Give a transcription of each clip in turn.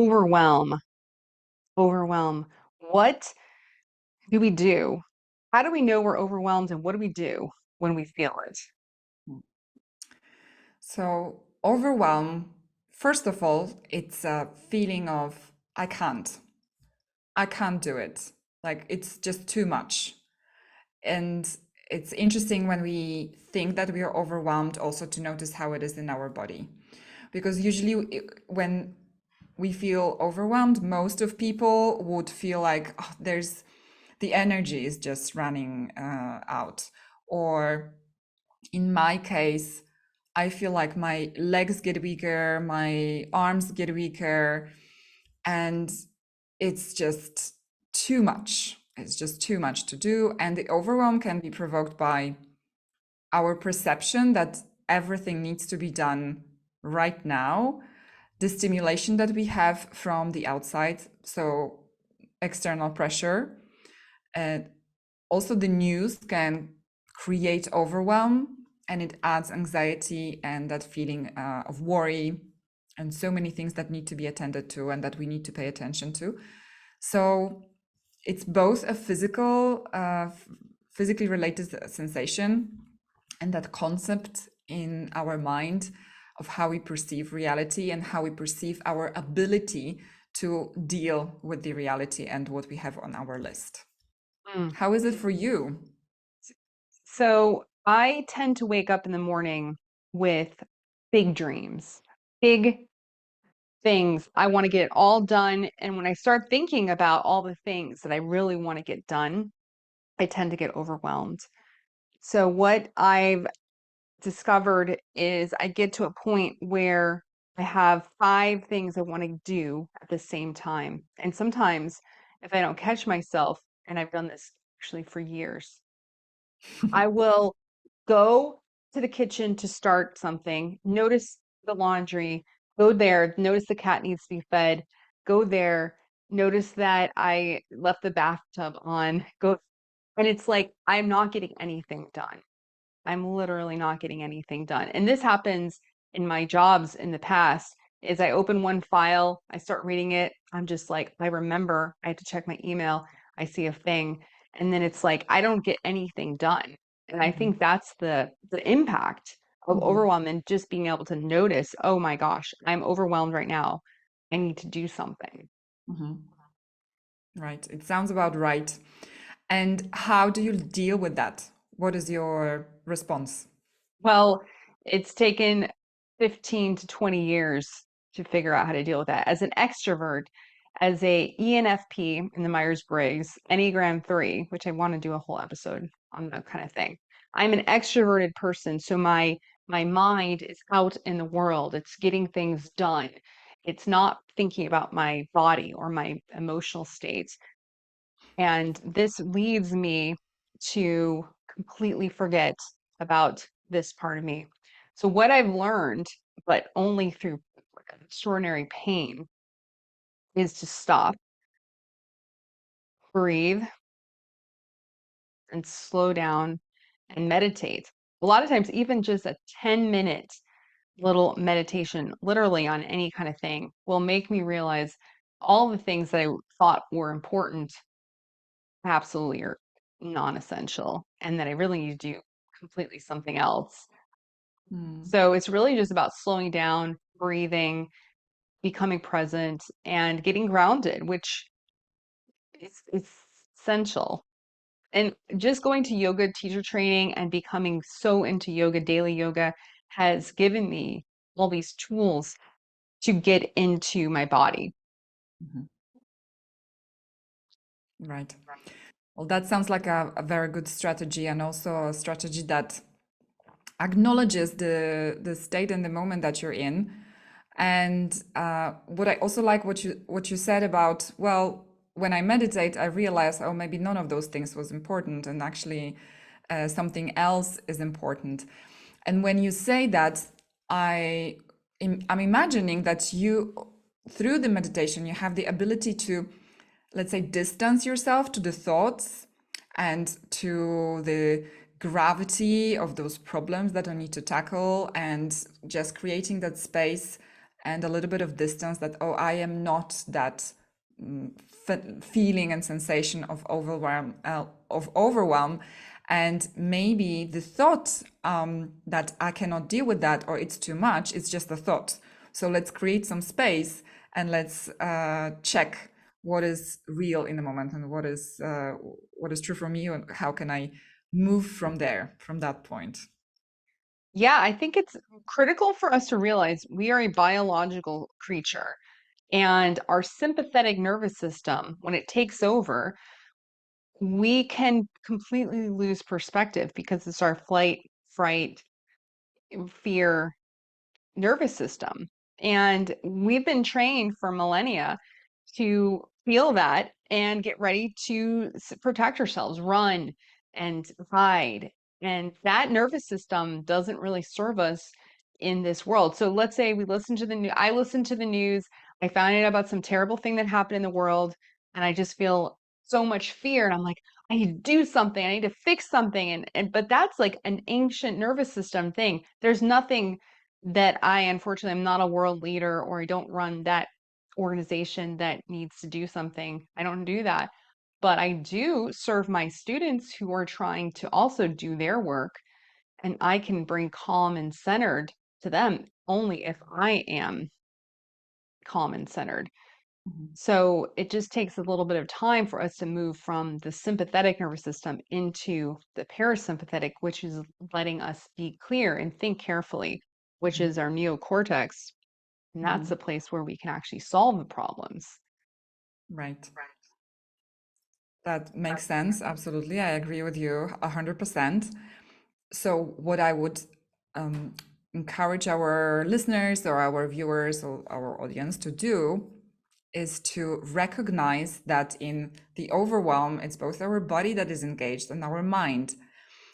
Overwhelm. Overwhelm. What do we do? How do we know we're overwhelmed and what do we do when we feel it? So, overwhelm, first of all, it's a feeling of I can't. I can't do it. Like it's just too much. And it's interesting when we think that we are overwhelmed also to notice how it is in our body. Because usually when we feel overwhelmed, most of people would feel like oh, there's the energy is just running out. Or in my case, I feel like my legs get weaker, my arms get weaker, and it's just too much. It's just too much to do. And the overwhelm can be provoked by our perception that everything needs to be done right now, the stimulation that we have from the outside, so external pressure. And also, the news can create overwhelm and it adds anxiety and that feeling of worry and so many things that need to be attended to and that we need to pay attention to. So it's both a physically related sensation and that concept in our mind of how we perceive reality and how we perceive our ability to deal with the reality and what we have on our list. Mm. How is it for you? So I tend to wake up in the morning with big dreams, big things. I want to get it all done. And when I start thinking about all the things that I really want to get done, I tend to get overwhelmed. So what I've discovered is I get to a point where I have five things I want to do at the same time. And sometimes if I don't catch myself, and I've done this actually for years, I will go to the kitchen to start something, notice the laundry, go there, notice the cat needs to be fed, go there, notice that I left the bathtub on, go, and it's like I'm not getting anything done. I'm literally not getting anything done. And this happens in my jobs in the past is I open one file, I start reading it, I'm just like, I remember I have to check my email, I see a thing, and then it's like I don't get anything done. And I Mhm, think that's the impact of mhm, overwhelm and just being able to notice, oh my gosh, I'm overwhelmed right now. I need to do something. mhm. Right. It sounds about right. And how do you deal with that? What is your response? Well, it's taken 15 to 20 years to figure out how to deal with that. As an extrovert, as a ENFP in the Myers-Briggs, Enneagram 3, which I want to do a whole episode on that kind of thing. I'm an extroverted person, so my mind is out in the world. It's getting things done. It's not thinking about my body or my emotional states. And this leads me to completely forget about this part of me. So, what I've learned, but only through like extraordinary pain, is to stop, breathe, and slow down and meditate. A lot of times, even just a 10-minute little meditation, literally on any kind of thing, will make me realize all the things that I thought were important absolutely are non-essential and that I really need to do completely something else. Mm, So it's really just about slowing down, breathing, becoming present, and getting grounded, which is essential. And just going to yoga teacher training and becoming so into yoga, daily yoga, has given me all these tools to get into my body. mhm. Right. Well, that sounds like a very good strategy and also a strategy that acknowledges the state and the moment that you're in. And what I also like what you said about, well, when I meditate, I realize, oh, maybe none of those things was important, and actually something else is important. And when you say that, I'm imagining that you, through the meditation, you have the ability to, let's say, distance yourself to the thoughts and to the gravity of those problems that I need to tackle, and just creating that space and a little bit of distance, that, oh, I am not that feeling and sensation of overwhelm. And maybe the thought that I cannot deal with that, or it's too much, it's just a thought. So let's create some space, and let's check what is real in the moment, and what is true from you, and how can I move from there, from that point. Yeah, I think it's critical for us to realize we are a biological creature, and our sympathetic nervous system, when it takes over, we can completely lose perspective because it's our flight, fright, fear nervous system. And we've been trained for millennia to feel that and get ready to protect ourselves, run and hide. And that nervous system doesn't really serve us in this world. So let's say we listen to the news. I listened to the news. I found out about some terrible thing that happened in the world, and I just feel so much fear. And I'm like, I need to do something. I need to fix something. And but that's like an ancient nervous system thing. There's nothing that I unfortunately am not a world leader, or I don't run that organization that needs to do something. I don't do that. But I do serve my students who are trying to also do their work, and I can bring calm and centered to them only if I am calm and centered. Mhm. So it just takes a little bit of time for us to move from the sympathetic nervous system into the parasympathetic, which is letting us be clear and think carefully, which is our neocortex. And that's the Mhm. place where we can actually solve the problems. Right. That makes sense. Absolutely. I agree with you 100%. So, what I would um, encourage our listeners, or our viewers, or our audience to do is to recognize that in the overwhelm, it's both our body that is engaged and our mind.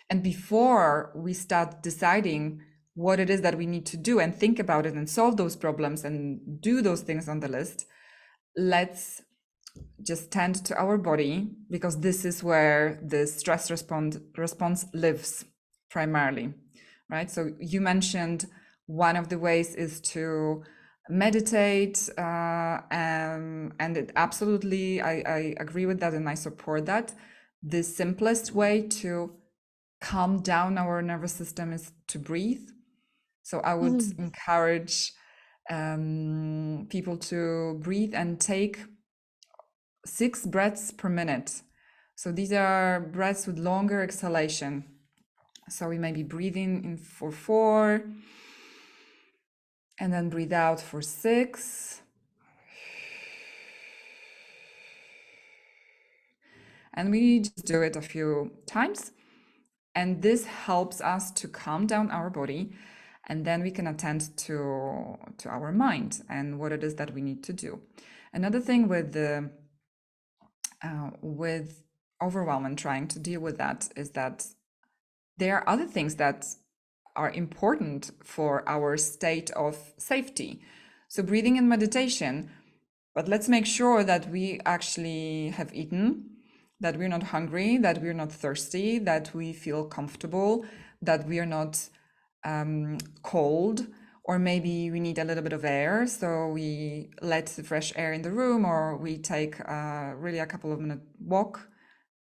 And before we start deciding what it is that we need to do and think about it and solve those problems and do those things on the list, let's just tend to our body, because this is where the response lives primarily, right? So you mentioned one of the ways is to meditate, and it absolutely, I agree with that, and I support that. The simplest way to calm down our nervous system is to breathe. So I would Mhm. encourage people to breathe and take 6 breaths per minute. So these are breaths with longer exhalation. So we may be breathing in for 4, and then breathe out for 6. And we just do it a few times. And this helps us to calm down our body. And then we can attend to our mind and what it is that we need to do. Another thing with overwhelm and trying to deal with that is that there are other things that are important for our state of safety. So, breathing and meditation, but let's make sure that we actually have eaten, that we're not hungry, that we're not thirsty, that we feel comfortable, that we are not cold, or maybe we need a little bit of air. So we let the fresh air in the room, or we take really a couple of minute walk,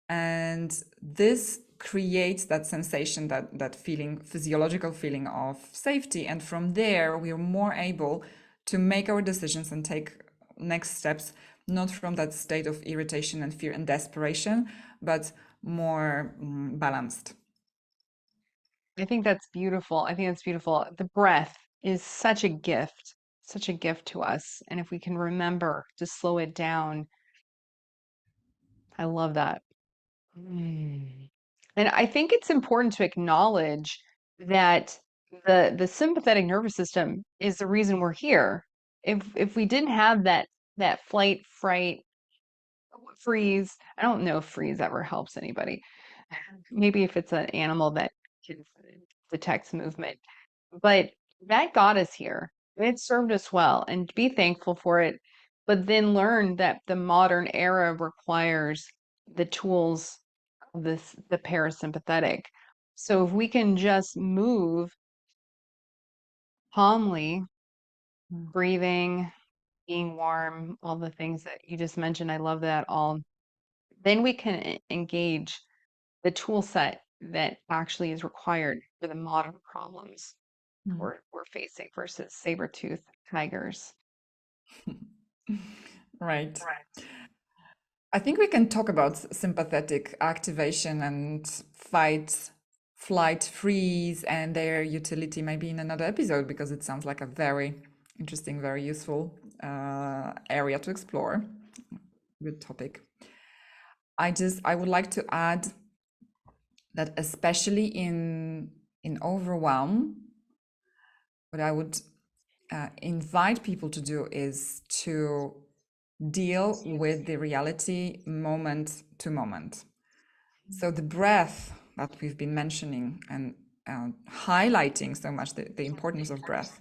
and this creates that sensation, that feeling, physiological feeling of safety. And from there we are more able to make our decisions and take next steps, not from that state of irritation and fear and desperation, but more balanced. I think that's beautiful. I think that's beautiful. The breath is such a gift to us. And if we can remember to slow it down, I love that. Mm. And I think it's important to acknowledge that the sympathetic nervous system is the reason we're here. If we didn't have that flight, fright, freeze, I don't know if freeze ever helps anybody. Maybe if it's an animal that can detects movement, but that got us here. It served us well, and be thankful for it. But then learn that the modern era requires the tools of the parasympathetic. So if we can just move calmly Mm. breathing, being warm, all the things that you just mentioned. I love that all. Then we can engage the tool set that actually is required for the modern problems Mm. we're facing versus saber-tooth tigers. Right. I think we can talk about sympathetic activation and fight, flight, freeze, and their utility maybe in another episode because it sounds like a very interesting, very useful area to explore. Good topic. I would like to add that especially in overwhelm, what I would invite people to do is to deal with the reality moment to moment. So the breath that we've been mentioning and highlighting so much the importance of breath.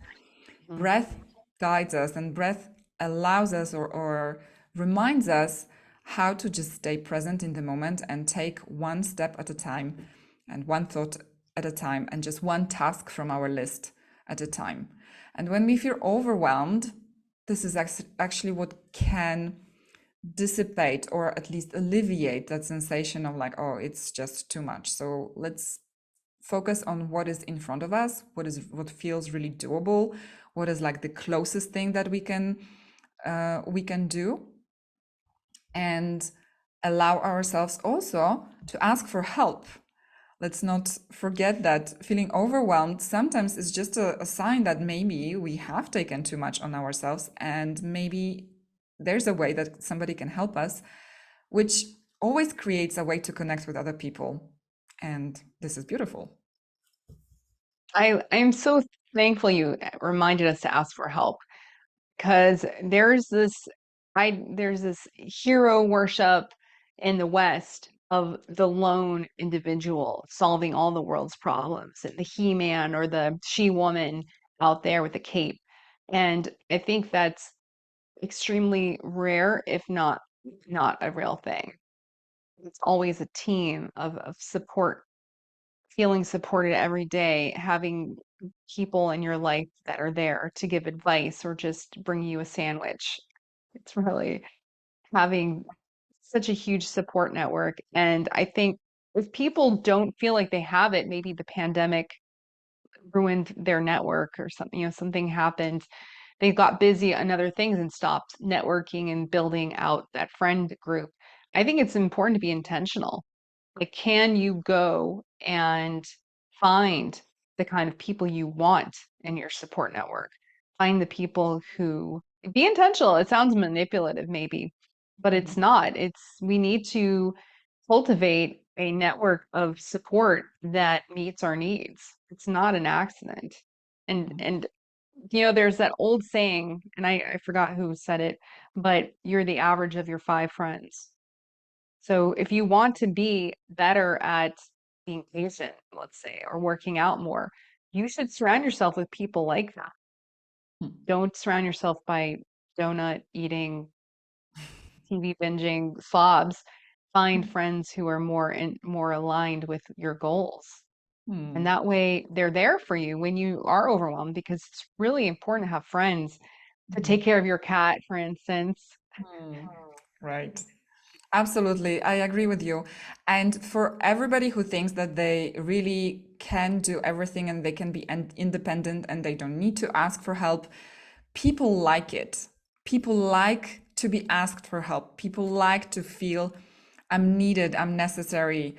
Mhm. Breath guides us, and breath allows us or reminds us how to just stay present in the moment and take one step at a time and one thought at a time and just one task from our list at a time. And when we feel overwhelmed, this is actually what can dissipate or at least alleviate that sensation of like, oh, it's just too much. So let's focus on what is in front of us, what feels really doable, what is like the closest thing that we can do, and allow ourselves also to ask for help. Let's not forget that feeling overwhelmed sometimes is just a sign that maybe we have taken too much on ourselves and maybe there's a way that somebody can help us, which always creates a way to connect with other people. And this is beautiful. I'm so thankful you reminded us to ask for help because there's this hero worship in the West of the lone individual solving all the world's problems, and the He-Man or the She-Woman out there with the cape. And I think that's extremely rare, if not a real thing. It's always a team of support, feeling supported every day, having people in your life that are there to give advice or just bring you a sandwich. It's really having such a huge support network. And I think if people don't feel like they have it, maybe the pandemic ruined their network or something, something happened. They got busy on other things and stopped networking and building out that friend group. I think it's important to be intentional. Like, can you go and find the kind of people you want in your support network? Find the people who be intentional. It sounds manipulative, maybe, but it's not. We need to cultivate a network of support that meets our needs. It's not an accident. And there's that old saying, and I forgot who said it, but you're the average of your five friends. So if you want to be better at being patient, let's say, or working out more, you should surround yourself with people like that. Don't surround yourself by donut eating, TV binging slobs. Find friends who are more aligned with your goals. And Hmm. that way they're there for you when you are overwhelmed because it's really important to have friends to take care of your cat, for instance. Hmm. Right. Absolutely. I agree with you. And for everybody who thinks that they really can do everything and they can be independent and they don't need to ask for help, people like it. People like to be asked for help. People like to feel I'm needed, I'm necessary.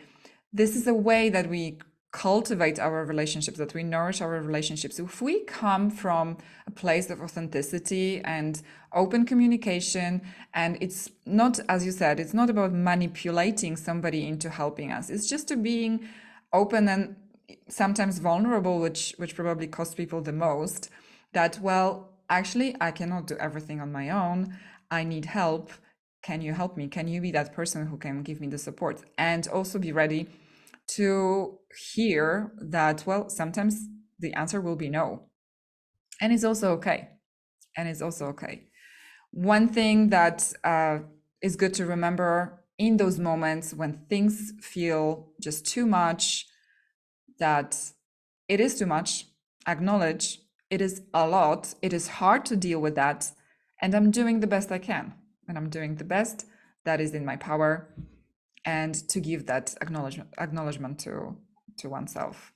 This is a way that we cultivate our relationships, that we nourish our relationships. If we come from a place of authenticity and open communication, and it's not, as you said, it's not about manipulating somebody into helping us. It's just to being open and sometimes vulnerable, which probably costs people the most. That, well, actually, I cannot do everything on my own. I need help. Can you help me? Can you be that person who can give me the support? And also be ready to hear that, well, sometimes the answer will be no. And it's also okay. And it's also okay. One thing that is good to remember in those moments when things feel just too much, that it is too much, acknowledge It is a lot. It is hard to deal with that. And I'm doing the best I can. And I'm doing the best that is in my power and to give that acknowledgement to oneself.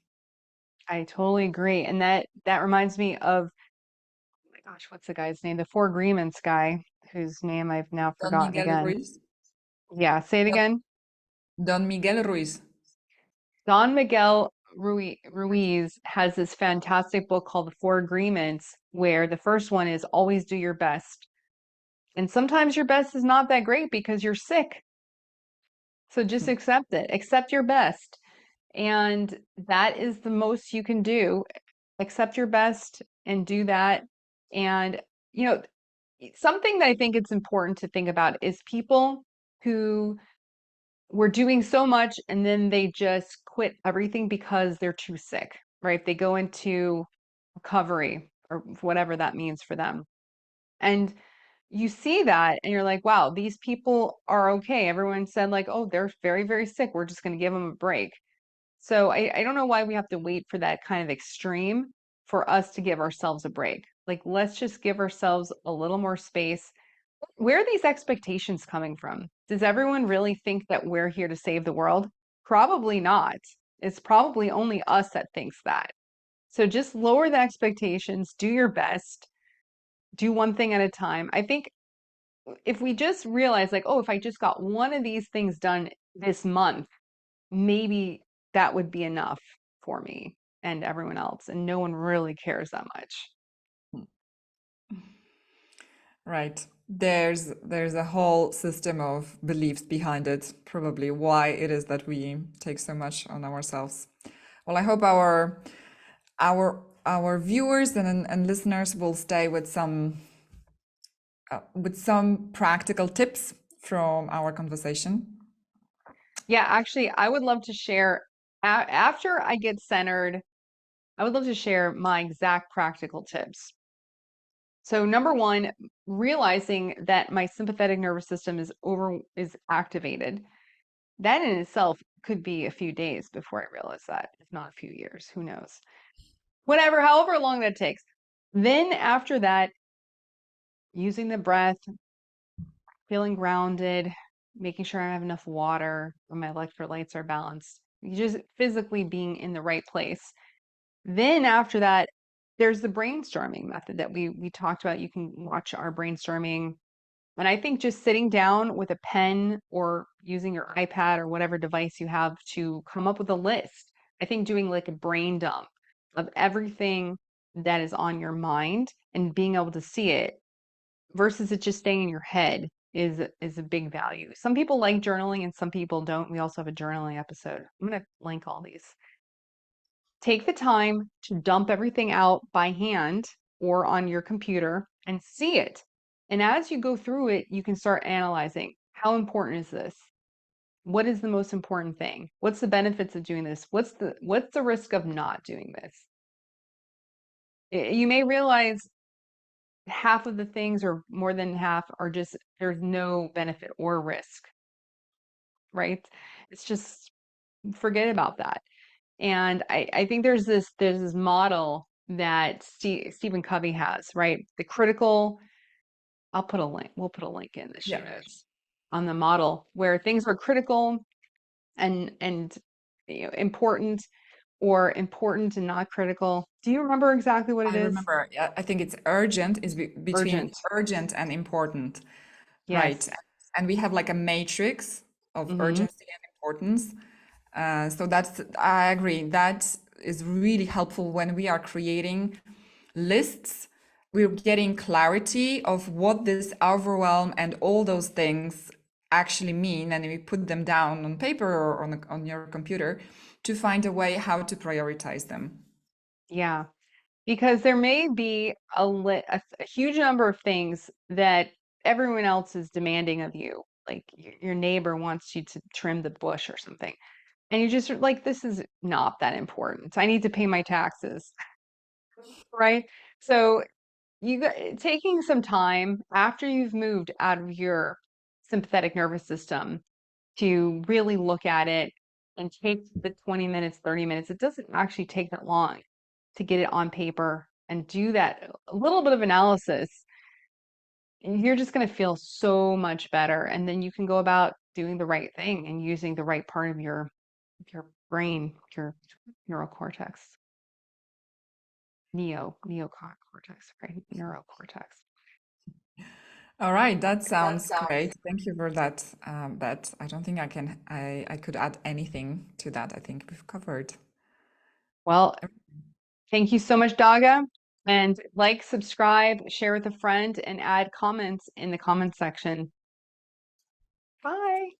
I totally agree. And that reminds me of, oh my gosh, what's the guy's name? The Four Agreements guy, whose name I've now Don forgotten Miguel again. Ruiz. Yeah, say it again. Don Miguel Ruiz. Don Miguel Ruiz has this fantastic book called The Four Agreements, where the first one is always do your best. And sometimes your best is not that great because you're sick. So just accept it. Accept your best. And that is the most you can do. Accept your best and do that. And, you know, something that I think it's important to think about is people who were doing so much and then they just quit everything because they're too sick, right? They go into recovery or whatever that means for them. And you see that and you're like, wow, these people are okay. Everyone said, like, oh, they're very, very sick. We're just going to give them a break. So I don't know why we have to wait for that kind of extreme for us to give ourselves a break. Like, let's just give ourselves a little more space. Where are these expectations coming from? Does everyone really think that we're here to save the world? Probably not. It's probably only us that thinks that. So just lower the expectations, do your best, do one thing at a time. I think if we just realize, like, oh, if I just got one of these things done this month, maybe that would be enough for me and everyone else. And no one really cares that much. Right. There's a whole system of beliefs behind it, probably why it is that we take so much on ourselves. Well, I hope our viewers and listeners will stay with some practical tips from our conversation. Yeah, actually, I would love to share after I get centered, I would love to share my exact practical tips. So number one, realizing that my sympathetic nervous system is activated. That in itself could be a few days before I realize that, if not a few years, who knows? Whatever, however long that takes. Then after that, using the breath, feeling grounded, making sure I have enough water, or my electrolytes are balanced, just physically being in the right place. Then after that, there's the brainstorming method that we talked about. You can watch our brainstorming. And I think just sitting down with a pen or using your iPad or whatever device you have to come up with a list. I think doing like a brain dump of everything that is on your mind and being able to see it versus it just staying in your head is a big value. Some people like journaling and some people don't. We also have a journaling episode. I'm going to link all these. Take the time to dump everything out by hand or on your computer and see it. And as you go through it, you can start analyzing how important is this? What is the most important thing? What's the benefits of doing this? What's the risk of not doing this? You may realize half of the things or more than half are just there's no benefit or risk, right? It's just forget about that. And I think there's this model that Stephen Covey has, right? The critical, I'll put a link, we'll put a link in the show Yeah. notes on the model where things are critical and important or important and not critical. Do you remember exactly what it I is? remember, I think it's urgent, is between Urgent. urgent and important, right? Yes. And we have like a matrix of Hmm. urgency and importance. So I agree, that is really helpful when we are creating lists. We're getting clarity of what this overwhelm and all those things actually mean, and we put them down on paper or on your computer to find a way how to prioritize them. Yeah. Because there may be a huge number of things that everyone else is demanding of you. Like your neighbor wants you to trim the bush or something. And you just are like, this is not that important. I need to pay my taxes, right? So taking some time after you've moved out of your sympathetic nervous system to really look at it and take the 20 minutes, 30 minutes. It doesn't actually take that long to get it on paper and do that a little bit of analysis, you're just going to feel so much better. And then you can go about doing the right thing and using the right part of your brain, your neural cortex, neocortex, right? Neurocortex. All right, that sounds great. Thank you for that, Bet. I don't think I could add anything to that. I think we've covered. Well, thank you so much, Daga. And like, subscribe, share with a friend, and add comments in the comments section. Bye.